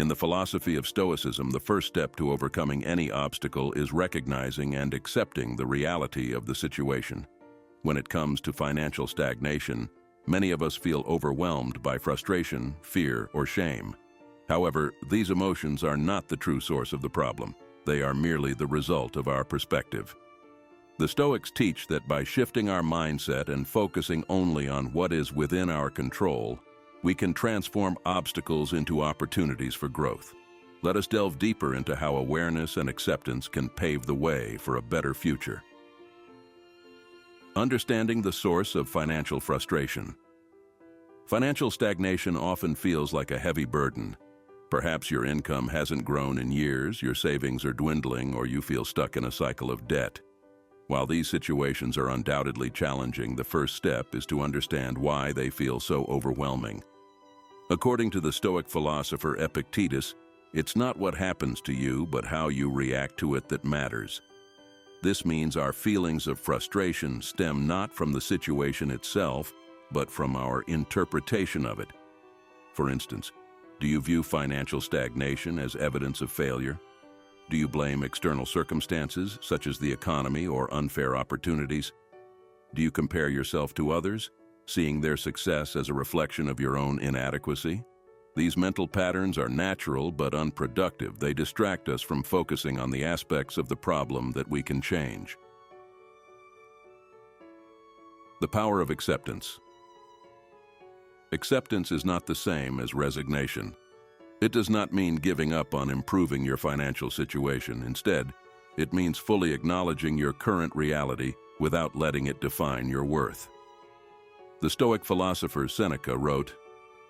In the philosophy of Stoicism, the first step to overcoming any obstacle is recognizing and accepting the reality of the situation. When it comes to financial stagnation, many of us feel overwhelmed by frustration, fear, or shame. However, these emotions are not the true source of the problem. They are merely the result of our perspective. The Stoics teach that by shifting our mindset and focusing only on what is within our control, we can transform obstacles into opportunities for growth. Let us delve deeper into how awareness and acceptance can pave the way for a better future. Understanding the source of financial frustration. Financial stagnation often feels like a heavy burden. Perhaps your income hasn't grown in years, your savings are dwindling, or you feel stuck in a cycle of debt. While these situations are undoubtedly challenging, the first step is to understand why they feel so overwhelming. According to the Stoic philosopher Epictetus, it's not what happens to you, but how you react to it that matters. This means our feelings of frustration stem not from the situation itself, but from our interpretation of it. For instance, do you view financial stagnation as evidence of failure? Do you blame external circumstances, such as the economy or unfair opportunities? Do you compare yourself to others, seeing their success as a reflection of your own inadequacy? These mental patterns are natural but unproductive. They distract us from focusing on the aspects of the problem that we can change. The power of acceptance. Acceptance is not the same as resignation. It does not mean giving up on improving your financial situation. Instead, it means fully acknowledging your current reality without letting it define your worth. The Stoic philosopher Seneca wrote,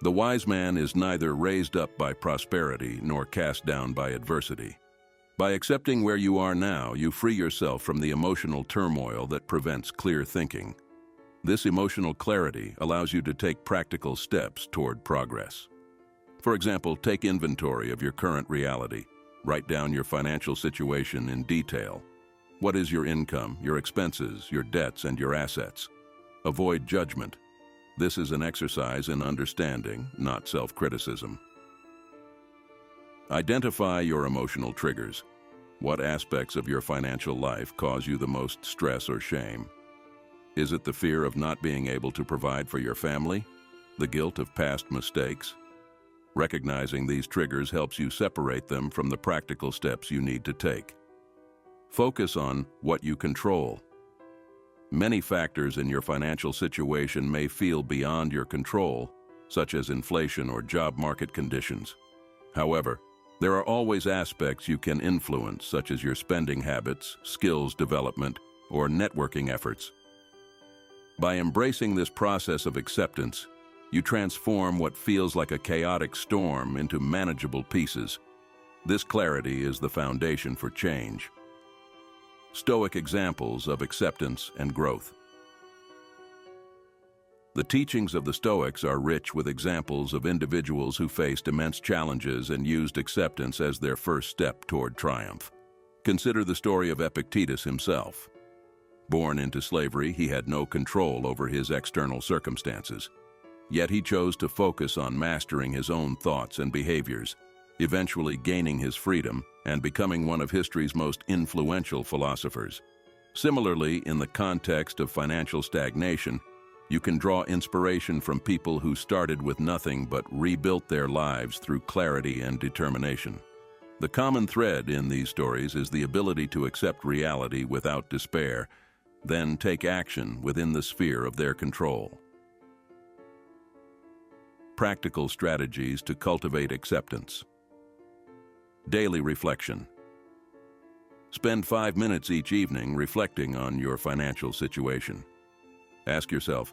"The wise man is neither raised up by prosperity nor cast down by adversity." By accepting where you are now, you free yourself from the emotional turmoil that prevents clear thinking. This emotional clarity allows you to take practical steps toward progress. For example, take inventory of your current reality. Write down your financial situation in detail. What is your income, your expenses, your debts, and your assets? Avoid judgment. This is an exercise in understanding, not self-criticism. Identify your emotional triggers. What aspects of your financial life cause you the most stress or shame? Is it the fear of not being able to provide for your family? The guilt of past mistakes? Recognizing these triggers helps you separate them from the practical steps you need to take. Focus on what you control. Many factors in your financial situation may feel beyond your control, such as inflation or job market conditions. However, there are always aspects you can influence, such as your spending habits, skills development, or networking efforts. By embracing this process of acceptance, you transform what feels like a chaotic storm into manageable pieces. This clarity is the foundation for change. Stoic examples of acceptance and growth. The teachings of the Stoics are rich with examples of individuals who faced immense challenges and used acceptance as their first step toward triumph. Consider the story of Epictetus himself. Born into slavery, he had no control over his external circumstances. Yet he chose to focus on mastering his own thoughts and behaviors, eventually gaining his freedom and becoming one of history's most influential philosophers. Similarly, in the context of financial stagnation, you can draw inspiration from people who started with nothing but rebuilt their lives through clarity and determination. The common thread in these stories is the ability to accept reality without despair, then take action within the sphere of their control. Practical strategies to cultivate acceptance. Daily reflection. Spend 5 minutes each evening reflecting on your financial situation. Ask yourself,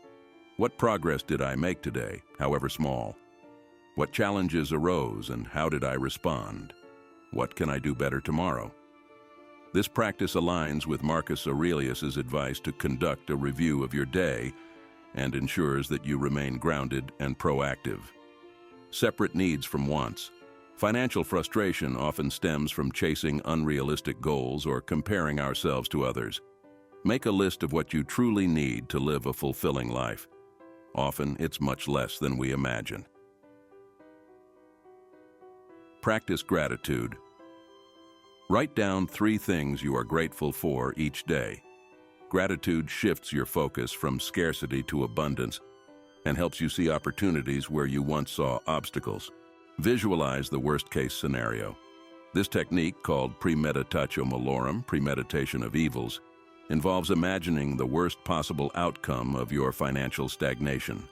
what progress did I make today, however small? What challenges arose and how did I respond? What can I do better tomorrow? This practice aligns with Marcus Aurelius's advice to conduct a review of your day and ensures that you remain grounded and proactive. Separate needs from wants. Financial frustration often stems from chasing unrealistic goals or comparing ourselves to others. Make a list of what you truly need to live a fulfilling life. Often, it's much less than we imagine. Practice gratitude. Write down 3 things you are grateful for each day. Gratitude shifts your focus from scarcity to abundance and helps you see opportunities where you once saw obstacles. Visualize the worst-case scenario. This technique, called premeditatio malorum, premeditation of evils, involves imagining the worst possible outcome of your financial stagnation.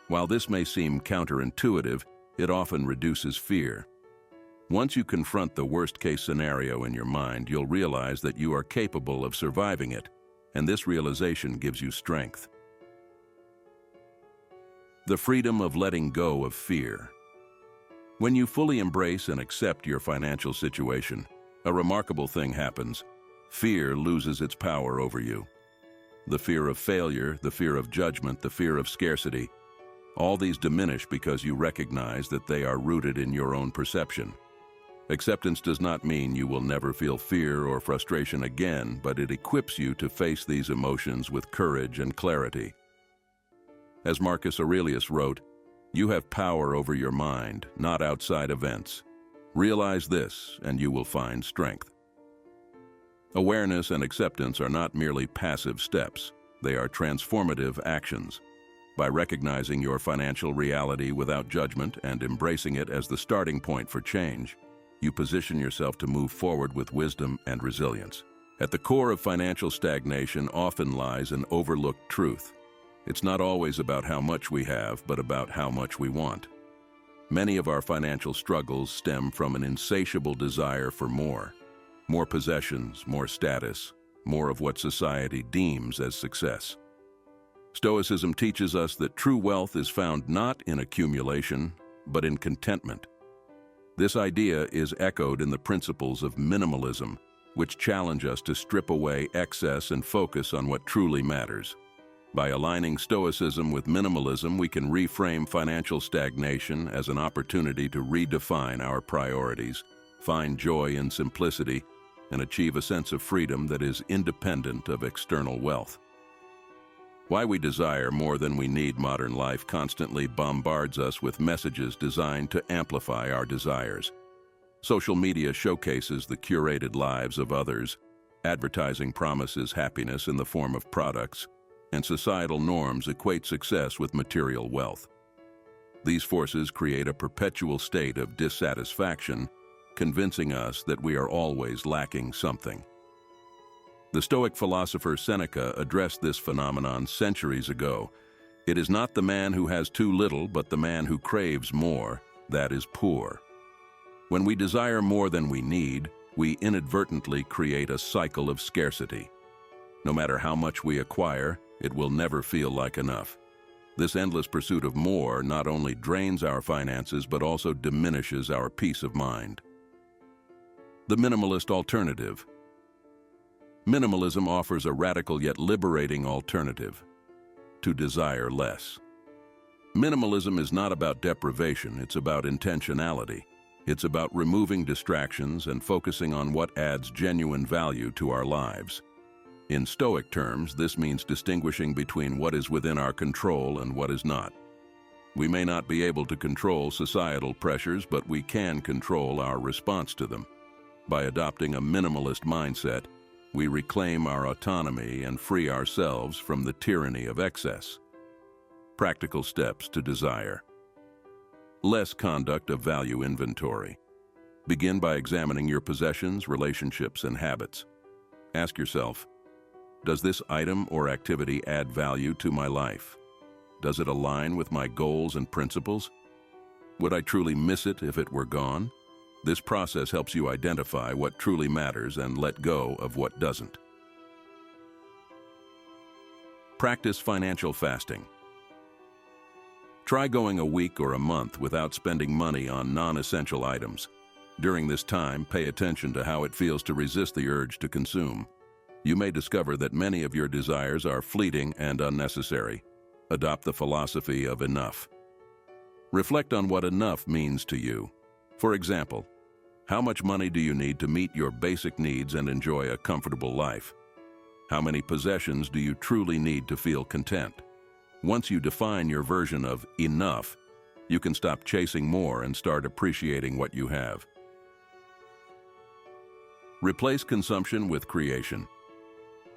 While this may seem counterintuitive, it often reduces fear. Once you confront the worst-case scenario in your mind, you'll realize that you are capable of surviving it, and this realization gives you strength. The freedom of letting go of fear. When you fully embrace and accept your financial situation, a remarkable thing happens. Fear loses its power over you. The fear of failure, the fear of judgment, the fear of scarcity, all these diminish because you recognize that they are rooted in your own perception. Acceptance does not mean you will never feel fear or frustration again, but it equips you to face these emotions with courage and clarity. As Marcus Aurelius wrote, "You have power over your mind, not outside events. Realize this, and you will find strength." Awareness and acceptance are not merely passive steps. They are transformative actions. By recognizing your financial reality without judgment and embracing it as the starting point for change, you position yourself to move forward with wisdom and resilience. At the core of financial stagnation often lies an overlooked truth. It's not always about how much we have, but about how much we want. Many of our financial struggles stem from an insatiable desire for more. More possessions, more status, more of what society deems as success. Stoicism teaches us that true wealth is found not in accumulation, but in contentment. This idea is echoed in the principles of minimalism, which challenge us to strip away excess and focus on what truly matters. By aligning Stoicism with minimalism, we can reframe financial stagnation as an opportunity to redefine our priorities, find joy in simplicity, and achieve a sense of freedom that is independent of external wealth. Why we desire more than we need. Modern life constantly bombards us with messages designed to amplify our desires. Social media showcases the curated lives of others, advertising promises happiness in the form of products, and societal norms equate success with material wealth. These forces create a perpetual state of dissatisfaction, convincing us that we are always lacking something. The Stoic philosopher Seneca addressed this phenomenon centuries ago. It is not the man who has too little, but the man who craves more, that is poor. When we desire more than we need, we inadvertently create a cycle of scarcity. No matter how much we acquire, it will never feel like enough. This endless pursuit of more not only drains our finances, but also diminishes our peace of mind. The minimalist alternative. Minimalism offers a radical yet liberating alternative: to desire less. Minimalism is not about deprivation, it's about intentionality. It's about removing distractions and focusing on what adds genuine value to our lives. In Stoic terms, this means distinguishing between what is within our control and what is not. We may not be able to control societal pressures, but we can control our response to them. By adopting a minimalist mindset, we reclaim our autonomy and free ourselves from the tyranny of excess. Practical steps to desire. Less conduct of value inventory. Begin by examining your possessions, relationships, and habits. Ask yourself, does this item or activity add value to my life? Does it align with my goals and principles? Would I truly miss it if it were gone? This process helps you identify what truly matters and let go of what doesn't. Practice financial fasting. Try going a week or a month without spending money on non-essential items. During this time, pay attention to how it feels to resist the urge to consume. You may discover that many of your desires are fleeting and unnecessary. Adopt the philosophy of enough. Reflect on what enough means to you. For example, how much money do you need to meet your basic needs and enjoy a comfortable life? How many possessions do you truly need to feel content? Once you define your version of enough, You can stop chasing more and start appreciating what you have. Replace consumption with creation.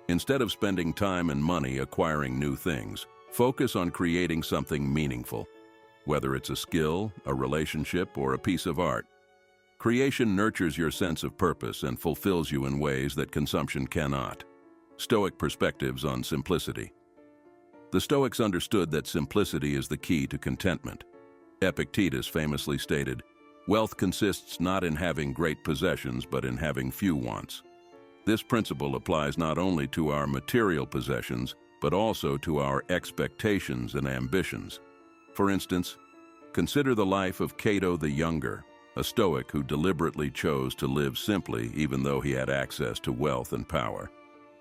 Instead of spending time and money acquiring new things, focus on creating something meaningful. Whether it's a skill, a relationship, or a piece of art, creation nurtures your sense of purpose and fulfills you in ways that consumption cannot. Stoic perspectives on simplicity. The Stoics understood that simplicity is the key to contentment. Epictetus famously stated, "Wealth consists not in having great possessions, but in having few wants." This principle applies not only to our material possessions, but also to our expectations and ambitions. For instance, consider the life of Cato the Younger, a Stoic who deliberately chose to live simply even though he had access to wealth and power.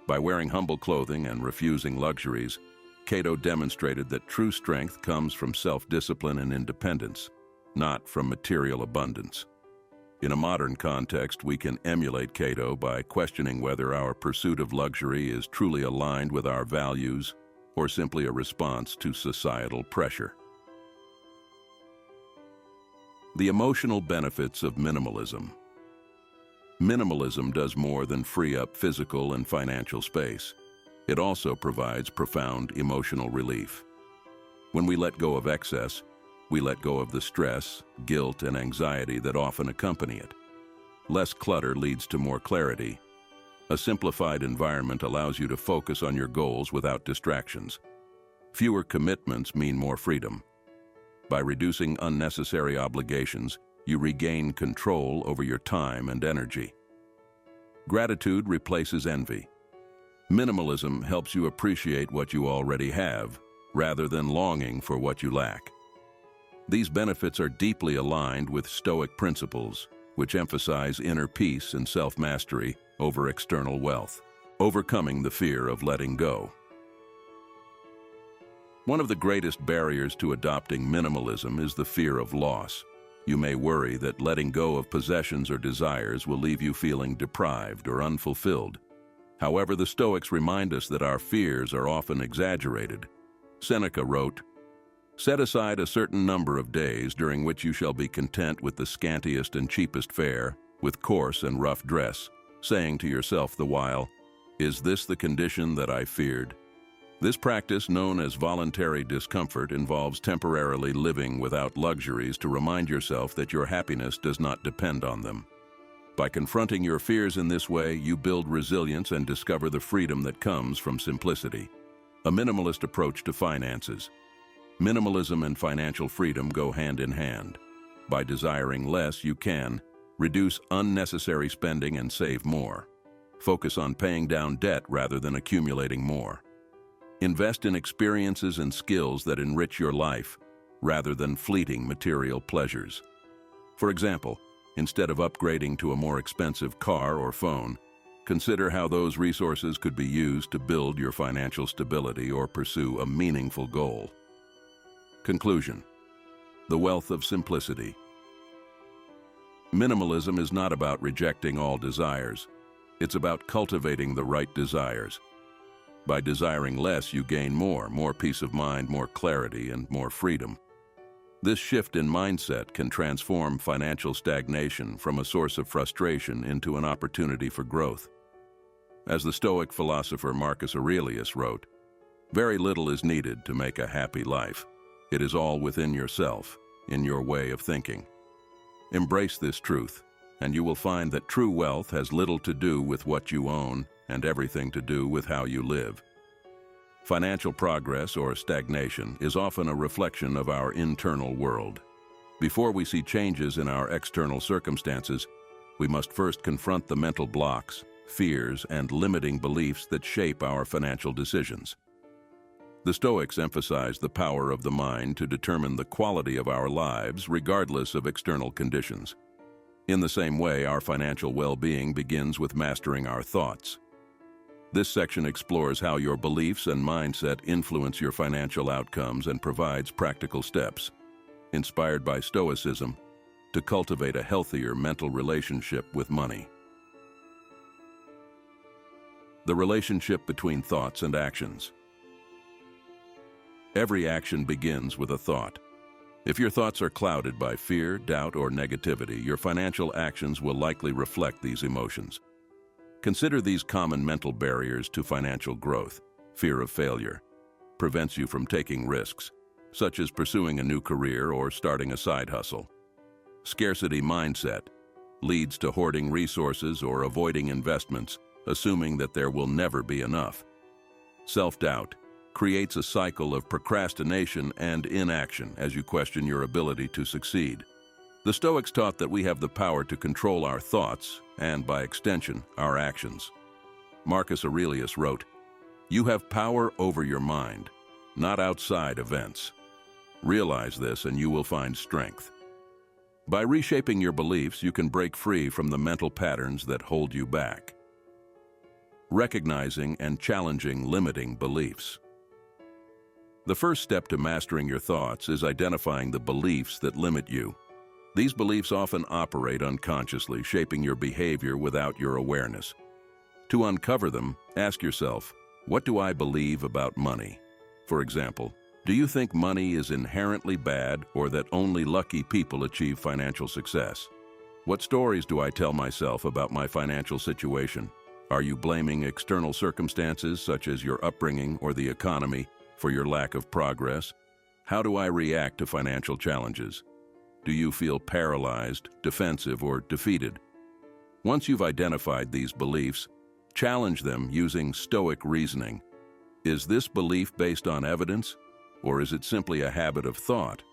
By wearing humble clothing and refusing luxuries, Cato demonstrated that true strength comes from self-discipline and independence, not from material abundance. In a modern context, we can emulate Cato by questioning whether our pursuit of luxury is truly aligned with our values or simply a response to societal pressure. The emotional benefits of minimalism. Minimalism does more than free up physical and financial space. It also provides profound emotional relief. When we let go of excess, we let go of the stress, guilt, and anxiety that often accompany it. Less clutter leads to more clarity. A simplified environment allows you to focus on your goals without distractions. Fewer commitments mean more freedom. By reducing unnecessary obligations, you regain control over your time and energy. Gratitude replaces envy. Minimalism helps you appreciate what you already have, rather than longing for what you lack. These benefits are deeply aligned with Stoic principles, which emphasize inner peace and self-mastery over external wealth, overcoming the fear of letting go. One of the greatest barriers to adopting minimalism is the fear of loss. You may worry that letting go of possessions or desires will leave you feeling deprived or unfulfilled. However, the Stoics remind us that our fears are often exaggerated. Seneca wrote, "Set aside a certain number of days during which you shall be content with the scantiest and cheapest fare, with coarse and rough dress, saying to yourself the while, 'Is this the condition that I feared?'" This practice, known as voluntary discomfort, involves temporarily living without luxuries to remind yourself that your happiness does not depend on them. By confronting your fears in this way, you build resilience and discover the freedom that comes from simplicity. A minimalist approach to finances. Minimalism and financial freedom go hand in hand. By desiring less, you can reduce unnecessary spending and save more. Focus on paying down debt rather than accumulating more. Invest in experiences and skills that enrich your life, rather than fleeting material pleasures. For example, instead of upgrading to a more expensive car or phone, consider how those resources could be used to build your financial stability or pursue a meaningful goal. Conclusion. The wealth of simplicity. Minimalism is not about rejecting all desires. It's about cultivating the right desires. By desiring less, you gain more peace of mind, more clarity, and more freedom. This shift in mindset can transform financial stagnation from a source of frustration into an opportunity for growth. As the Stoic philosopher Marcus Aurelius wrote, "Very little is needed to make a happy life. It is all within yourself, in your way of thinking." Embrace this truth, and you will find that true wealth has little to do with what you own and everything to do with how you live. Financial progress or stagnation is often a reflection of our internal world. Before we see changes in our external circumstances, we must first confront the mental blocks, fears, and limiting beliefs that shape our financial decisions. The Stoics emphasize the power of the mind to determine the quality of our lives regardless of external conditions. In the same way, our financial well-being begins with mastering our thoughts. This section explores how your beliefs and mindset influence your financial outcomes and provides practical steps, inspired by Stoicism, to cultivate a healthier mental relationship with money. The relationship between thoughts and actions. Every action begins with a thought. If your thoughts are clouded by fear, doubt, or negativity, your financial actions will likely reflect these emotions. Consider these common mental barriers to financial growth. Fear of failure prevents you from taking risks, such as pursuing a new career or starting a side hustle. Scarcity mindset leads to hoarding resources or avoiding investments, assuming that there will never be enough. Self-doubt creates a cycle of procrastination and inaction as you question your ability to succeed. The Stoics taught that we have the power to control our thoughts and, by extension, our actions. Marcus Aurelius wrote, "You have power over your mind, not outside events. Realize this and you will find strength." By reshaping your beliefs, you can break free from the mental patterns that hold you back. Recognizing and challenging limiting beliefs. The first step to mastering your thoughts is identifying the beliefs that limit you. These beliefs often operate unconsciously, shaping your behavior without your awareness. To uncover them, ask yourself, what do I believe about money? For example, do you think money is inherently bad or that only lucky people achieve financial success? What stories do I tell myself about my financial situation? Are you blaming external circumstances such as your upbringing or the economy for your lack of progress? How do I react to financial challenges? Do you feel paralyzed, defensive, or defeated? Once you've identified these beliefs, challenge them using Stoic reasoning. Is this belief based on evidence, or is it simply a habit of thought?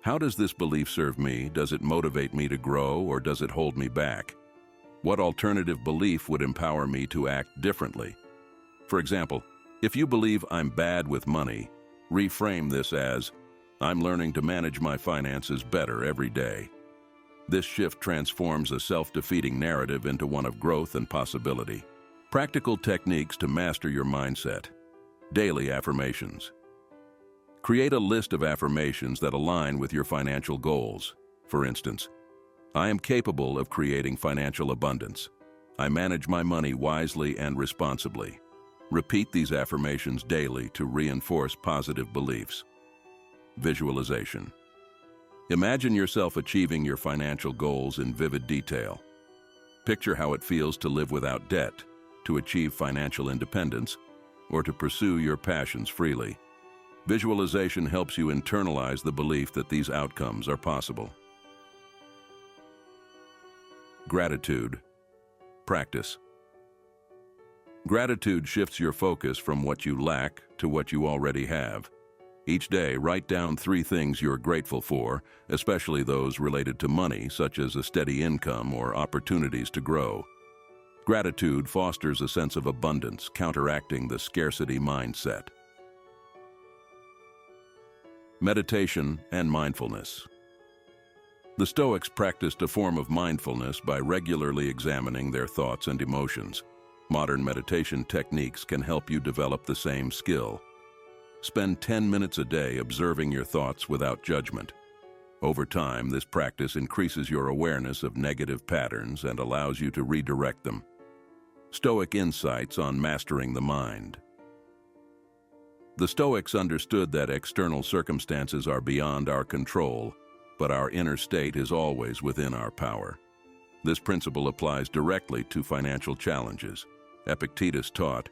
How does this belief serve me? Does it motivate me to grow, or does it hold me back? What alternative belief would empower me to act differently? For example, if you believe I'm bad with money, reframe this as, I'm learning to manage my finances better every day. This shift transforms a self-defeating narrative into one of growth and possibility. Practical techniques to master your mindset. Daily affirmations. Create a list of affirmations that align with your financial goals. For instance, I am capable of creating financial abundance. I manage my money wisely and responsibly. Repeat these affirmations daily to reinforce positive beliefs. Visualization. Imagine yourself achieving your financial goals in vivid detail. Picture how it feels to live without debt, to achieve financial independence, or to pursue your passions freely. Visualization helps you internalize the belief that these outcomes are possible. Gratitude. Practice. Gratitude shifts your focus from what you lack to what you already have. Each day, write down 3 things you're grateful for, especially those related to money, such as a steady income or opportunities to grow. Gratitude fosters a sense of abundance, counteracting the scarcity mindset. Meditation and mindfulness. The Stoics practiced a form of mindfulness by regularly examining their thoughts and emotions. Modern meditation techniques can help you develop the same skill. Spend 10 minutes a day observing your thoughts without judgment. Over time, this practice increases your awareness of negative patterns and allows you to redirect them. Stoic insights on mastering the mind. The Stoics understood that external circumstances are beyond our control, but our inner state is always within our power. This principle applies directly to financial challenges. Epictetus taught,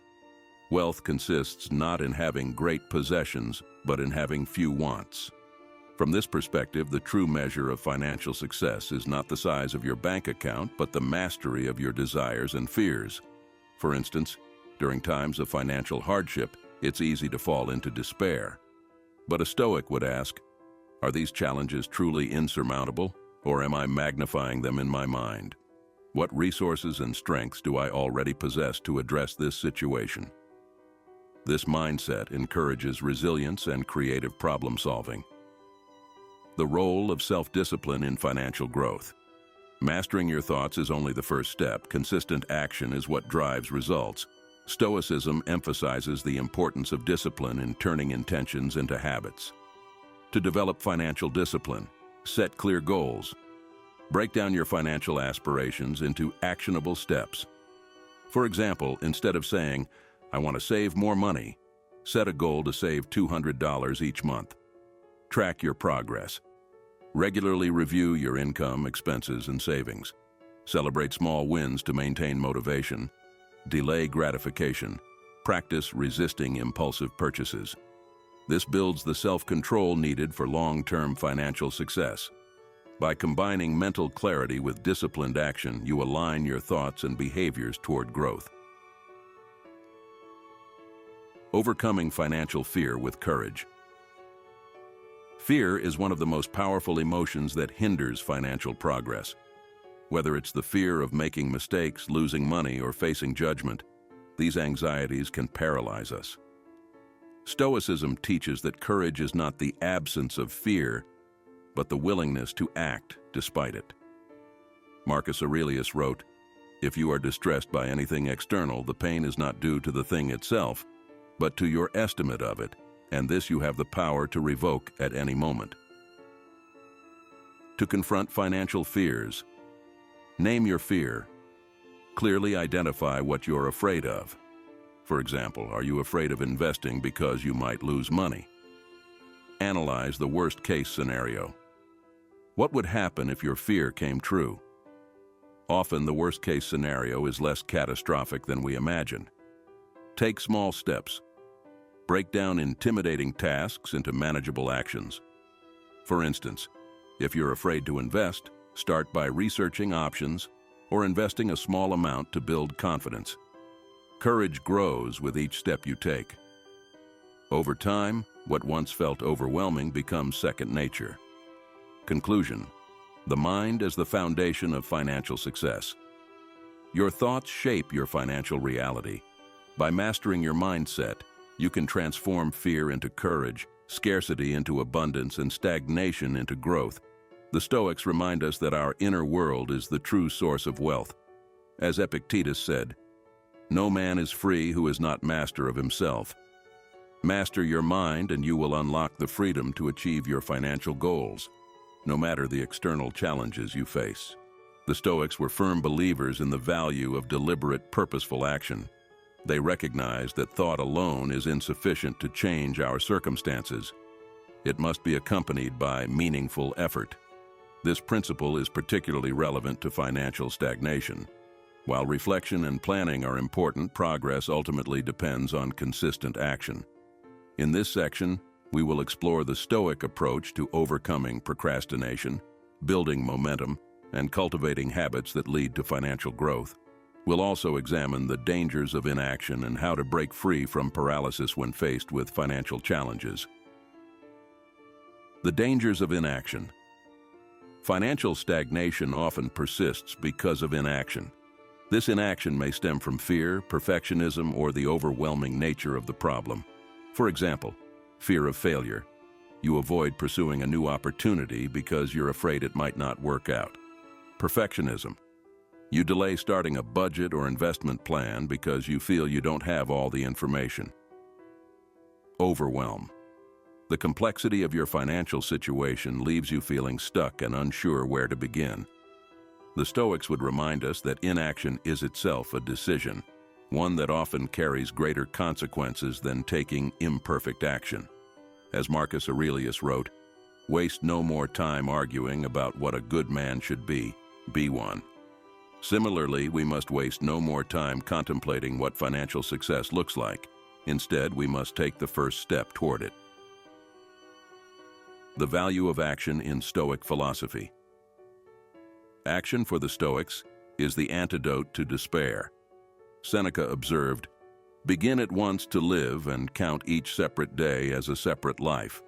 wealth consists not in having great possessions, but in having few wants. From this perspective, the true measure of financial success is not the size of your bank account, but the mastery of your desires and fears. For instance, during times of financial hardship, it's easy to fall into despair. But a Stoic would ask, are these challenges truly insurmountable, or am I magnifying them in my mind? What resources and strengths do I already possess to address this situation? This mindset encourages resilience and creative problem-solving. The role of self-discipline in financial growth. Mastering your thoughts is only the first step. Consistent action is what drives results. Stoicism emphasizes the importance of discipline in turning intentions into habits. To develop financial discipline, set clear goals. Break down your financial aspirations into actionable steps. For example, instead of saying, I want to save more money, set a goal to save $200 each month. Track your progress. Regularly review your income, expenses, and savings. Celebrate small wins to maintain motivation. Delay gratification. Practice resisting impulsive purchases. This builds the self-control needed for long-term financial success. By combining mental clarity with disciplined action, you align your thoughts and behaviors toward growth. Overcoming financial fear with courage. Fear is one of the most powerful emotions that hinders financial progress. Whether it's the fear of making mistakes, losing money, or facing judgment, these anxieties can paralyze us. Stoicism teaches that courage is not the absence of fear, but the willingness to act despite it. Marcus Aurelius wrote, "If you are distressed by anything external, the pain is not due to the thing itself, but to your estimate of it, and this you have the power to revoke at any moment." To confront financial fears, name your fear. Clearly identify what you're afraid of. For example, are you afraid of investing because you might lose money? Analyze the worst-case scenario. What would happen if your fear came true? Often, the worst-case scenario is less catastrophic than we imagine. Take small steps. Break down intimidating tasks into manageable actions. For instance, if you're afraid to invest, start by researching options or investing a small amount to build confidence. Courage grows with each step you take. Over time, what once felt overwhelming becomes second nature. Conclusion: the mind is the foundation of financial success. Your thoughts shape your financial reality. By mastering your mindset, you can transform fear into courage, scarcity into abundance, and stagnation into growth. The Stoics remind us that our inner world is the true source of wealth. As Epictetus said, "No man is free who is not master of himself." Master your mind and you will unlock the freedom to achieve your financial goals, no matter the external challenges you face. The Stoics were firm believers in the value of deliberate, purposeful action. They recognized that thought alone is insufficient to change our circumstances. It must be accompanied by meaningful effort. This principle is particularly relevant to financial stagnation. While reflection and planning are important, progress ultimately depends on consistent action. In this section, we will explore the Stoic approach to overcoming procrastination, building momentum, and cultivating habits that lead to financial growth. We'll also examine the dangers of inaction and how to break free from paralysis when faced with financial challenges. The dangers of inaction. Financial stagnation often persists because of inaction. This inaction may stem from fear, perfectionism, or the overwhelming nature of the problem. For example, fear of failure. You avoid pursuing a new opportunity because you're afraid it might not work out. Perfectionism. You delay starting a budget or investment plan because you feel you don't have all the information. Overwhelm. The complexity of your financial situation leaves you feeling stuck and unsure where to begin. The Stoics would remind us that inaction is itself a decision, one that often carries greater consequences than taking imperfect action. As Marcus Aurelius wrote, "Waste no more time arguing about what a good man should be one." Similarly, we must waste no more time contemplating what financial success looks like. Instead, we must take the first step toward it. The value of action in Stoic philosophy. Action for the Stoics is the antidote to despair. Seneca observed, "Begin at once to live and count each separate day as a separate life."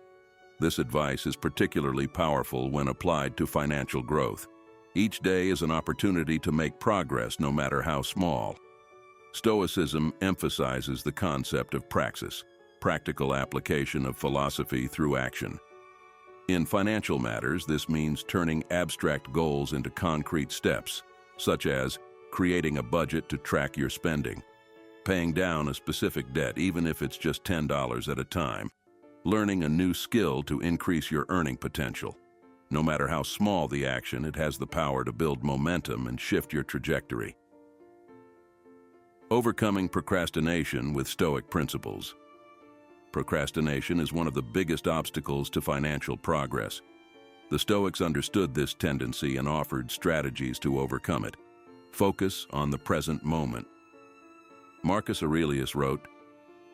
This advice is particularly powerful when applied to financial growth. Each day is an opportunity to make progress, no matter how small. Stoicism emphasizes the concept of praxis, practical application of philosophy through action. In financial matters, this means turning abstract goals into concrete steps, such as creating a budget to track your spending, paying down a specific debt even if it's just $10 at a time, learning a new skill to increase your earning potential. No matter how small the action, it has the power to build momentum and shift your trajectory. Overcoming procrastination with Stoic principles. Procrastination is one of the biggest obstacles to financial progress. The Stoics understood this tendency and offered strategies to overcome it. Focus on the present moment. Marcus Aurelius wrote,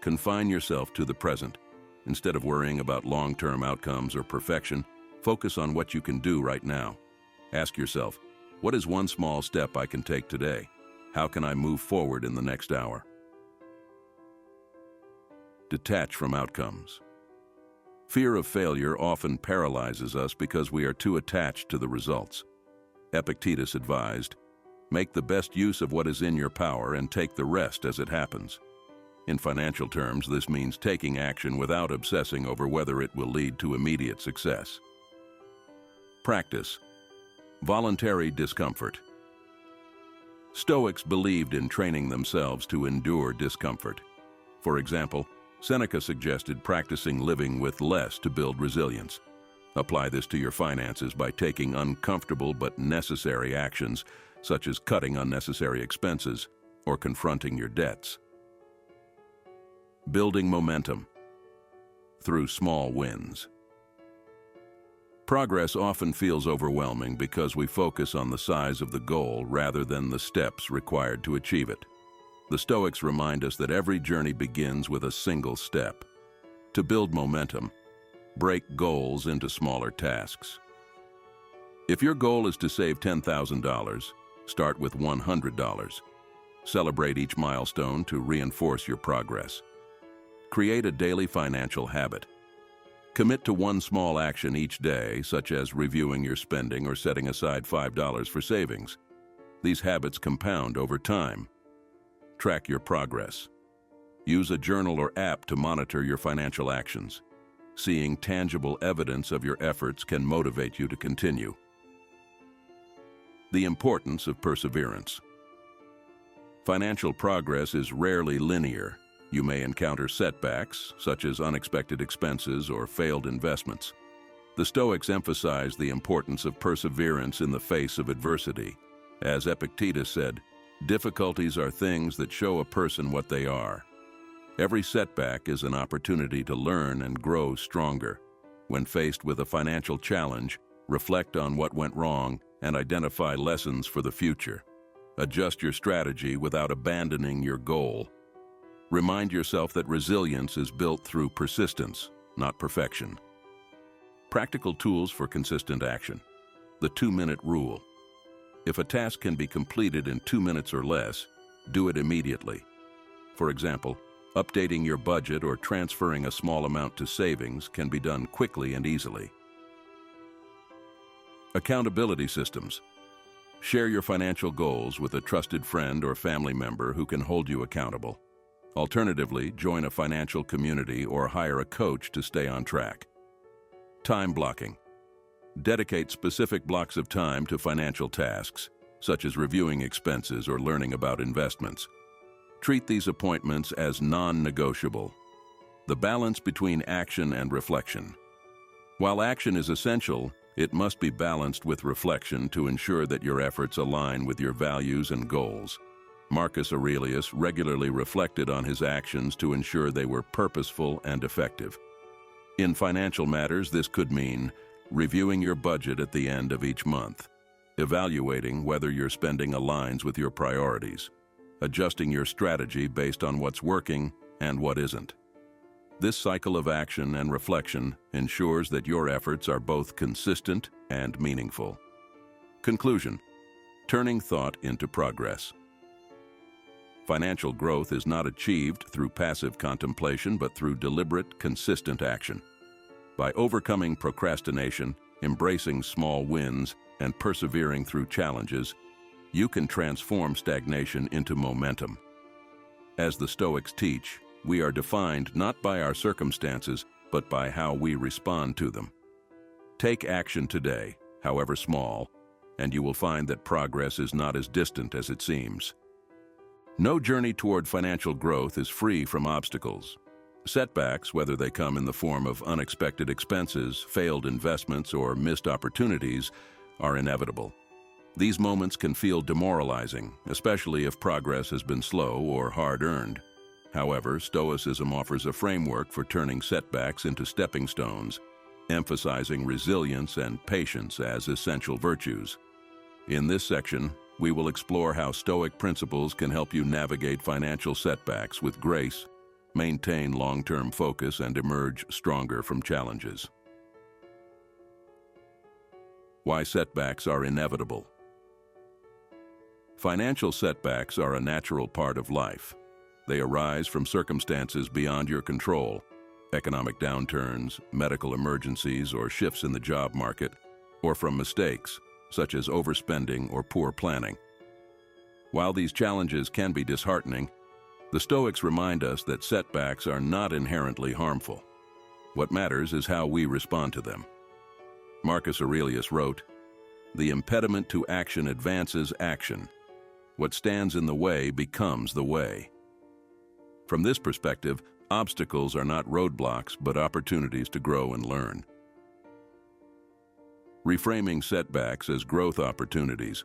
"Confine yourself to the present. Instead of worrying about long-term outcomes or perfection, focus on what you can do right now. Ask yourself, what is one small step I can take today? How can I move forward in the next hour?" Detach from outcomes. Fear of failure often paralyzes us because we are too attached to the results. Epictetus advised, "Make the best use of what is in your power and take the rest as it happens." In financial terms, this means taking action without obsessing over whether it will lead to immediate success. Practice. Voluntary discomfort. Stoics believed in training themselves to endure discomfort. For example, Seneca suggested practicing living with less to build resilience. Apply this to your finances by taking uncomfortable but necessary actions, such as cutting unnecessary expenses or confronting your debts. Building momentum through small wins. Progress often feels overwhelming because we focus on the size of the goal rather than the steps required to achieve it. The Stoics remind us that every journey begins with a single step. To build momentum, break goals into smaller tasks. If your goal is to save $10,000, start with $100. Celebrate each milestone to reinforce your progress. Create a daily financial habit. Commit to one small action each day, such as reviewing your spending or setting aside $5 for savings. These habits compound over time. Track your progress. Use a journal or app to monitor your financial actions. Seeing tangible evidence of your efforts can motivate you to continue. The importance of perseverance. Financial progress is rarely linear. You may encounter setbacks, such as unexpected expenses or failed investments. The Stoics emphasize the importance of perseverance in the face of adversity. As Epictetus said, "Difficulties are things that show a person what they are." Every setback is an opportunity to learn and grow stronger. When faced with a financial challenge, reflect on what went wrong and identify lessons for the future. Adjust your strategy without abandoning your goal. Remind yourself that resilience is built through persistence, not perfection. Practical tools for consistent action. The 2-minute rule. If a task can be completed in 2 minutes or less, do it immediately. For example, updating your budget or transferring a small amount to savings can be done quickly and easily. Accountability systems. Share your financial goals with a trusted friend or family member who can hold you accountable. Alternatively, join a financial community or hire a coach to stay on track. Time blocking. Dedicate specific blocks of time to financial tasks, such as reviewing expenses or learning about investments. Treat these appointments as non-negotiable. The balance between action and reflection. While action is essential, it must be balanced with reflection to ensure that your efforts align with your values and goals. Marcus Aurelius regularly reflected on his actions to ensure they were purposeful and effective. In financial matters, this could mean reviewing your budget at the end of each month, evaluating whether your spending aligns with your priorities, adjusting your strategy based on what's working and what isn't. This cycle of action and reflection ensures that your efforts are both consistent and meaningful. Conclusion: turning thought into progress. Financial growth is not achieved through passive contemplation, but through deliberate, consistent action. By overcoming procrastination, embracing small wins, and persevering through challenges, you can transform stagnation into momentum. As the Stoics teach, we are defined not by our circumstances, but by how we respond to them. Take action today, however small, and you will find that progress is not as distant as it seems. No journey toward financial growth is free from obstacles. Setbacks, whether they come in the form of unexpected expenses, failed investments, or missed opportunities, are inevitable. These moments can feel demoralizing, especially if progress has been slow or hard-earned. However, Stoicism offers a framework for turning setbacks into stepping stones. emphasizing resilience and patience as essential virtues. In this section, we will explore how Stoic principles can help you navigate financial setbacks with grace, maintain long-term focus, and emerge stronger from challenges. Why setbacks are inevitable. Financial setbacks are a natural part of life. They arise from circumstances beyond your control, economic downturns, medical emergencies, or shifts in the job market, or from mistakes, such as overspending or poor planning. While these challenges can be disheartening, the Stoics remind us that setbacks are not inherently harmful. What matters is how we respond to them. Marcus Aurelius wrote, "The impediment to action advances action. What stands in the way becomes the way." From this perspective, obstacles are not roadblocks but opportunities to grow and learn. Reframing setbacks as growth opportunities.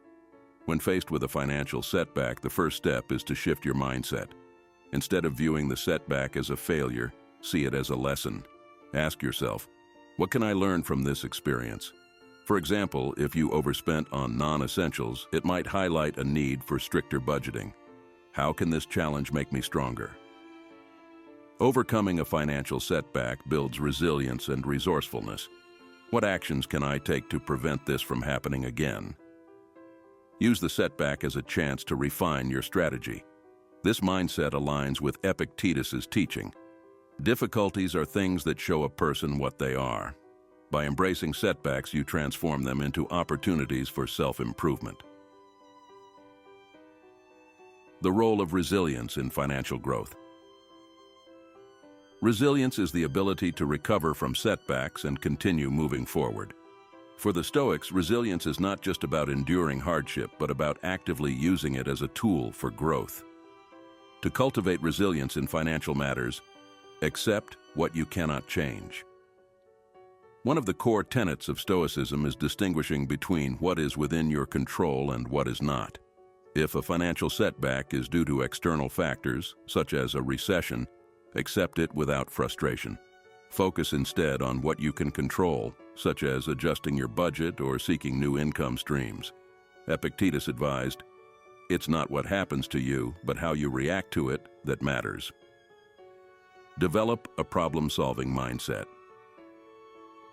When faced with a financial setback, the first step is to shift your mindset. Instead of viewing the setback as a failure, see it as a lesson. Ask yourself, what can I learn from this experience? For example, if you overspent on non-essentials, it might highlight a need for stricter budgeting. How can this challenge make me stronger? Overcoming a financial setback builds resilience and resourcefulness. What actions can I take to prevent this from happening again? Use the setback as a chance to refine your strategy. This mindset aligns with Epictetus's teaching. Difficulties are things that show a person what they are. By embracing setbacks, you transform them into opportunities for self-improvement. The role of resilience in financial growth. Resilience is the ability to recover from setbacks and continue moving forward. For the Stoics, resilience is not just about enduring hardship, but about actively using it as a tool for growth. To cultivate resilience in financial matters, accept what you cannot change. One of the core tenets of Stoicism is distinguishing between what is within your control and what is not. If a financial setback is due to external factors, such as a recession, accept it without frustration. Focus instead on what you can control, such as adjusting your budget or seeking new income streams. Epictetus advised, "It's not what happens to you, but how you react to it that matters." Develop a problem-solving mindset.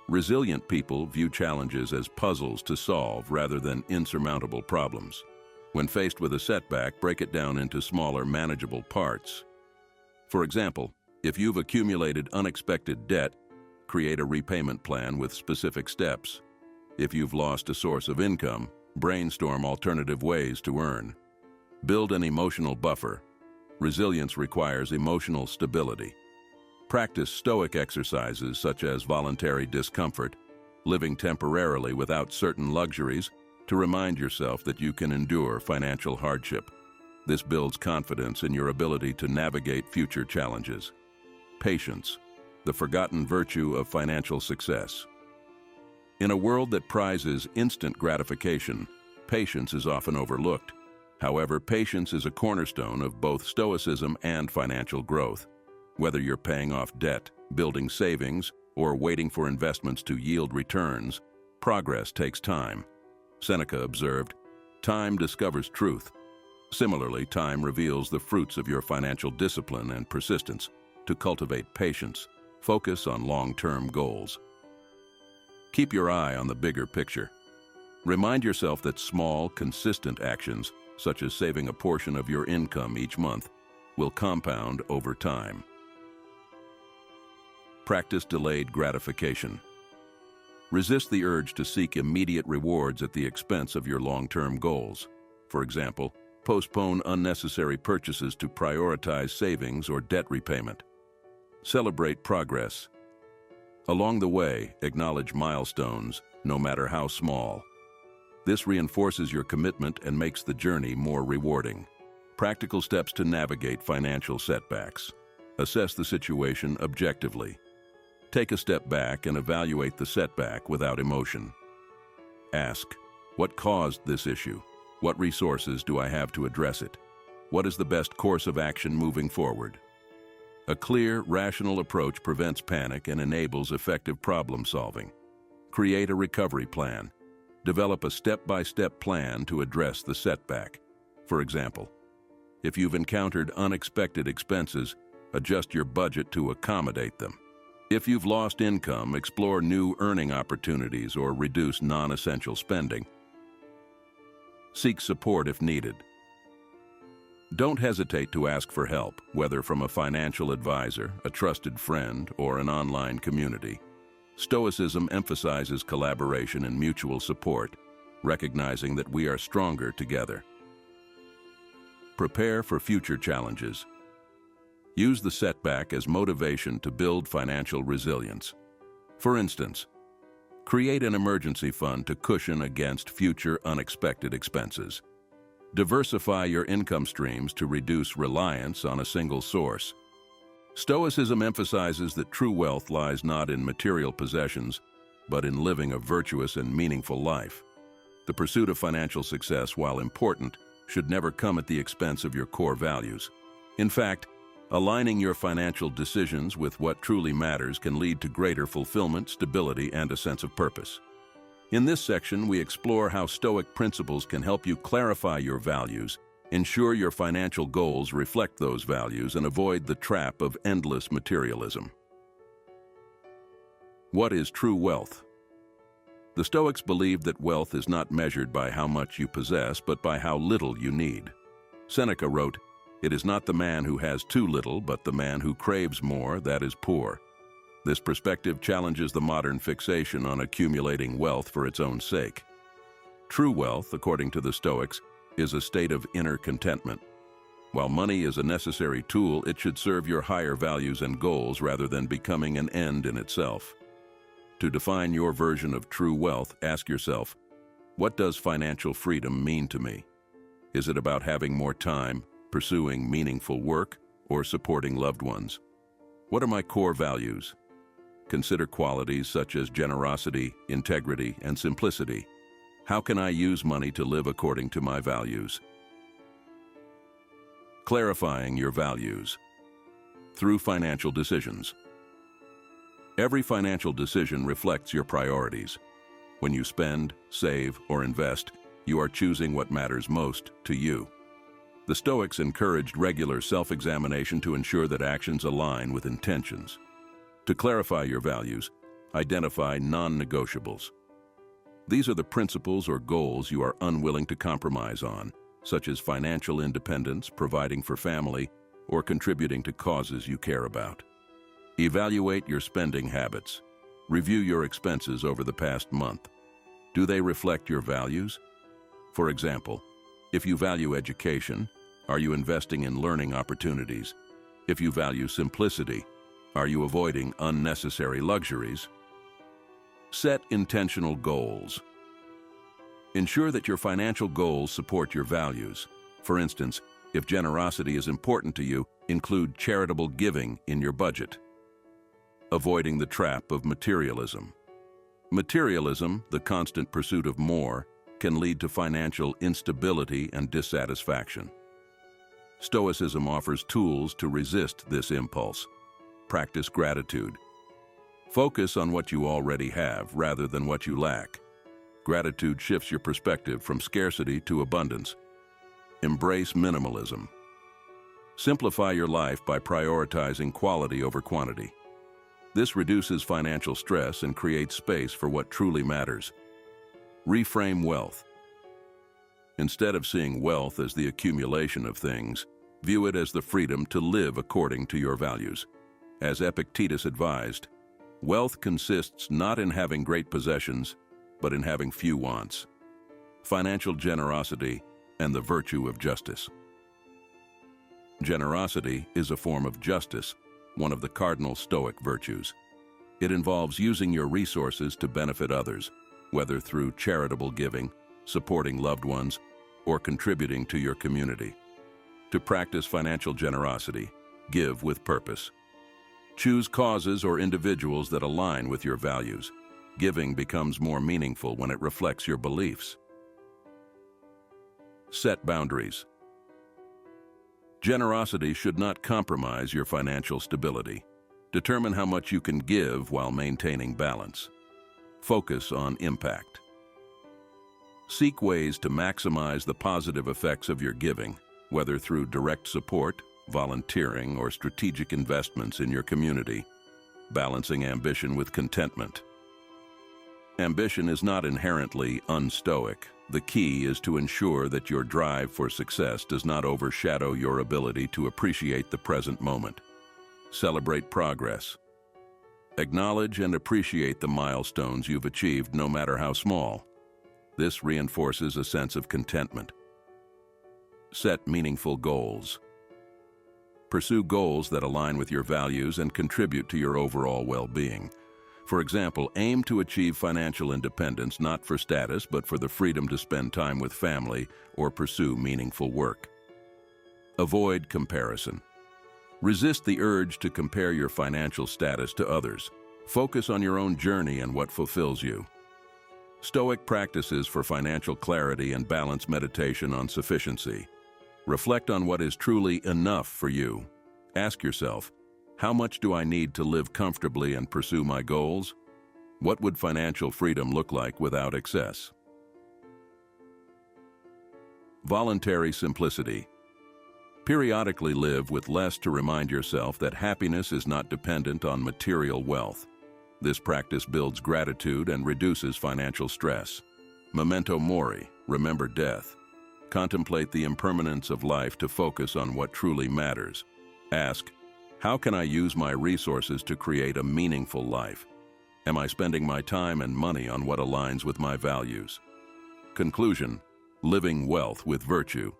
Resilient people view challenges as puzzles to solve rather than insurmountable problems. When faced with a setback, break it down into smaller, manageable parts. For example, if you've accumulated unexpected debt, create a repayment plan with specific steps. If you've lost a source of income, brainstorm alternative ways to earn. Build an emotional buffer. Resilience requires emotional stability. Practice Stoic exercises such as voluntary discomfort, living temporarily without certain luxuries, to remind yourself that you can endure financial hardship. This builds confidence in your ability to navigate future challenges. Patience, the forgotten virtue of financial success. In a world that prizes instant gratification, patience is often overlooked. However, patience is a cornerstone of both Stoicism and financial growth. Whether you're paying off debt, building savings, or waiting for investments to yield returns, progress takes time. Seneca observed, "Time discovers truth." Similarly, time reveals the fruits of your financial discipline and persistence. To cultivate patience, focus on long-term goals. Keep your eye on the bigger picture. Remind yourself that small, consistent actions, such as saving a portion of your income each month, will compound over time. Practice delayed gratification. Resist the urge to seek immediate rewards at the expense of your long-term goals. For example, postpone unnecessary purchases to prioritize savings or debt repayment. Celebrate progress. Along the way, acknowledge milestones, no matter how small. This reinforces your commitment and makes the journey more rewarding. Practical steps to navigate financial setbacks. Assess the situation objectively. Take a step back and evaluate the setback without emotion. Ask, what caused this issue? What resources do I have to address it? What is the best course of action moving forward? A clear, rational approach prevents panic and enables effective problem solving. Create a recovery plan. Develop a step-by-step plan to address the setback. For example, if you've encountered unexpected expenses, adjust your budget to accommodate them. If you've lost income, explore new earning opportunities or reduce non-essential spending. Seek support if needed. Don't hesitate to ask for help, whether from a financial advisor, a trusted friend, or an online community. Stoicism emphasizes collaboration and mutual support, recognizing that we are stronger together. Prepare for future challenges. Use the setback as motivation to build financial resilience. For instance, create an emergency fund to cushion against future unexpected expenses. Diversify your income streams to reduce reliance on a single source. Stoicism emphasizes that true wealth lies not in material possessions, but in living a virtuous and meaningful life. The pursuit of financial success, while important, should never come at the expense of your core values. In fact, aligning your financial decisions with what truly matters can lead to greater fulfillment, stability, and a sense of purpose. In this section, we explore how Stoic principles can help you clarify your values, ensure your financial goals reflect those values, and avoid the trap of endless materialism. What is true wealth? The Stoics believed that wealth is not measured by how much you possess, but by how little you need. Seneca wrote, "It is not the man who has too little, but the man who craves more that is poor." This perspective challenges the modern fixation on accumulating wealth for its own sake. True wealth, according to the Stoics, is a state of inner contentment. While money is a necessary tool, it should serve your higher values and goals rather than becoming an end in itself. To define your version of true wealth, ask yourself, what does financial freedom mean to me? Is it about having more time, pursuing meaningful work, or supporting loved ones? What are my core values? Consider qualities such as generosity, integrity, and simplicity. How can I use money to live according to my values? Clarifying your values. Through financial decisions. Every financial decision reflects your priorities. When you spend, save, or invest, you are choosing what matters most to you. The Stoics encouraged regular self-examination to ensure that actions align with intentions. To clarify your values, identify non-negotiables. These are the principles or goals you are unwilling to compromise on, such as financial independence, providing for family, or contributing to causes you care about. Evaluate your spending habits. Review your expenses over the past month. Do they reflect your values? For example, if you value education, are you investing in learning opportunities? If you value simplicity, are you avoiding unnecessary luxuries? Set intentional goals. Ensure that your financial goals support your values. For instance, if generosity is important to you, include charitable giving in your budget. Avoiding the trap of materialism. Materialism, the constant pursuit of more, can lead to financial instability and dissatisfaction. Stoicism offers tools to resist this impulse. Practice gratitude. Focus on what you already have rather than what you lack. Gratitude shifts your perspective from scarcity to abundance. Embrace minimalism. Simplify your life by prioritizing quality over quantity. This reduces financial stress and creates space for what truly matters. Reframe wealth. Instead of seeing wealth as the accumulation of things, view it as the freedom to live according to your values. As Epictetus advised, wealth consists not in having great possessions, but in having few wants. Financial generosity and the virtue of justice. Generosity is a form of justice, one of the cardinal Stoic virtues. It involves using your resources to benefit others, whether through charitable giving, supporting loved ones, or contributing to your community. To practice financial generosity, give with purpose. Choose causes or individuals that align with your values. Giving becomes more meaningful when it reflects your beliefs. Set boundaries. Generosity should not compromise your financial stability. Determine how much you can give while maintaining balance. Focus on impact. Seek ways to maximize the positive effects of your giving, whether through direct support, volunteering, or strategic investments in your community, balancing ambition with contentment. Ambition is not inherently unstoic. The key is to ensure that your drive for success does not overshadow your ability to appreciate the present moment. Celebrate progress. Acknowledge and appreciate the milestones you've achieved, no matter how small. This reinforces a sense of contentment. Set meaningful goals. Pursue goals that align with your values and contribute to your overall well-being. For example, aim to achieve financial independence not for status but for the freedom to spend time with family or pursue meaningful work. Avoid comparison. Resist the urge to compare your financial status to others. Focus on your own journey and what fulfills you. Stoic practices for financial clarity and balance meditation on sufficiency. Reflect on what is truly enough for you. Ask yourself, how much do I need to live comfortably and pursue my goals? What would financial freedom look like without excess? Voluntary simplicity. Periodically live with less to remind yourself that happiness is not dependent on material wealth. This practice builds gratitude and reduces financial stress. Memento mori, remember death. Contemplate the impermanence of life to focus on what truly matters. Ask, how can I use my resources to create a meaningful life? Am I spending my time and money on what aligns with my values? Conclusion, living wealth with virtue.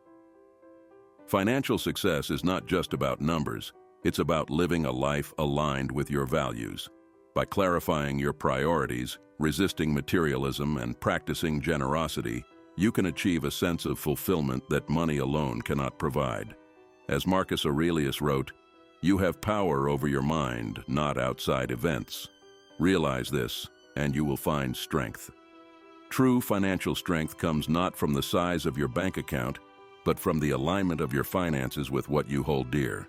Financial success is not just about numbers, it's about living a life aligned with your values. By clarifying your priorities, resisting materialism, and practicing generosity, you can achieve a sense of fulfillment that money alone cannot provide. As Marcus Aurelius wrote, "You have power over your mind, not outside events." Realize this, and you will find strength. True financial strength comes not from the size of your bank account, but from the alignment of your finances with what you hold dear.